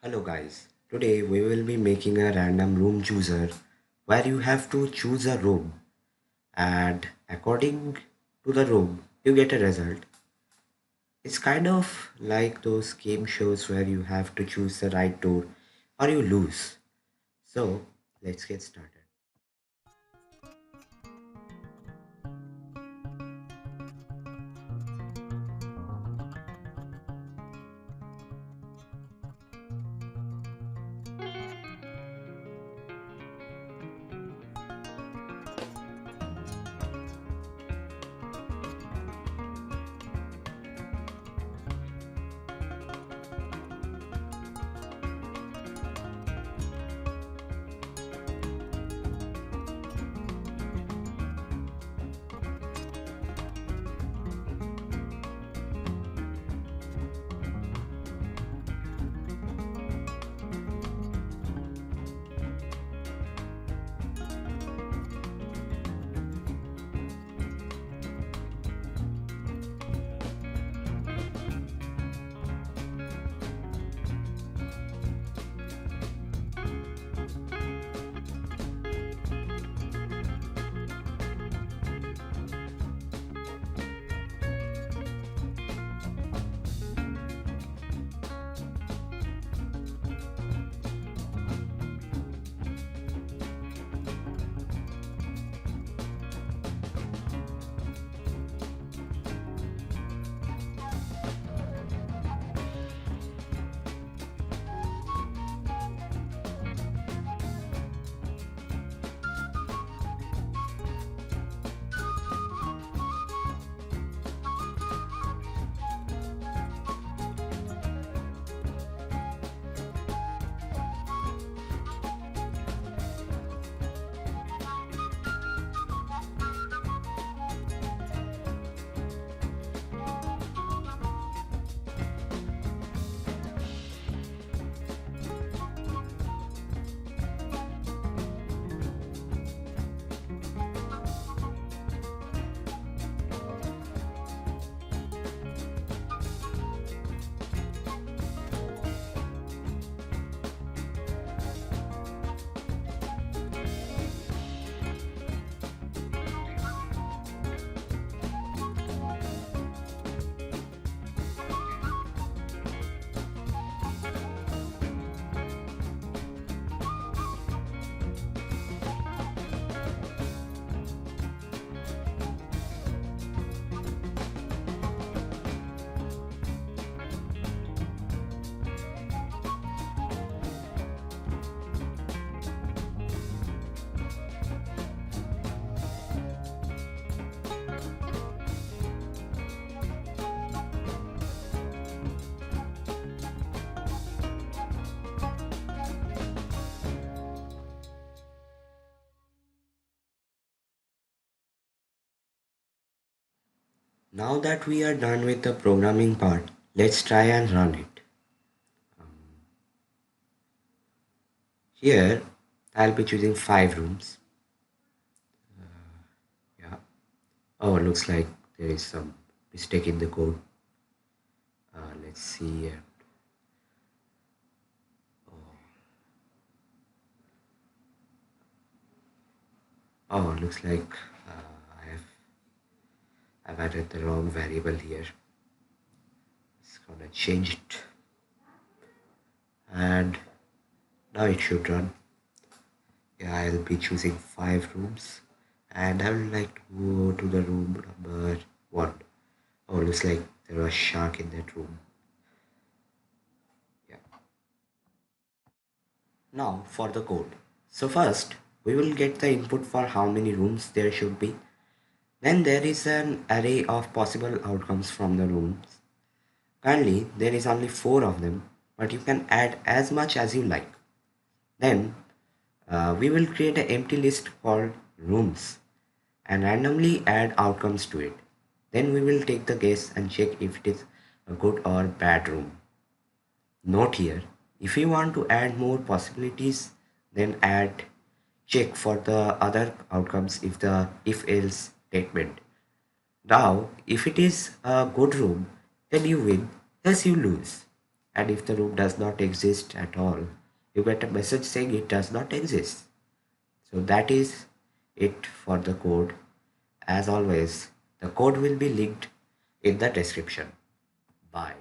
Hello guys, today we will be making a random room chooser where you have to choose a room and according to the room you get a result. It's kind of like those game shows where you have to choose the right door or you lose. So let's get started. Now that we are done with the programming part, let's try and run it. Here I'll be choosing 5 rooms. Yeah. Oh, looks like there is some mistake in the code. Let's see. Oh, looks like I have I've added the wrong variable here. It's gonna change it, and now it should run. Yeah, I'll be choosing 5 rooms, and I would like to go to the room number 1. Oh, looks like there was a shark in that room. Yeah. Now for the code. So first, we will get the input for how many rooms there should be. Then there is an array of possible outcomes from the rooms. Currently, there is only 4 of them, but you can add as much as you like. Then we will create an empty list called rooms and randomly add outcomes to it. Then we will take the guess and check if it is a good or bad room. Note here, if you want to add more possibilities, then add check for the other outcomes if the if else statement. Now, if it is a good room, then you win, else you lose. And if the room does not exist at all, you get a message saying it does not exist. So that is it for the code. As always, the code will be linked in the description. Bye.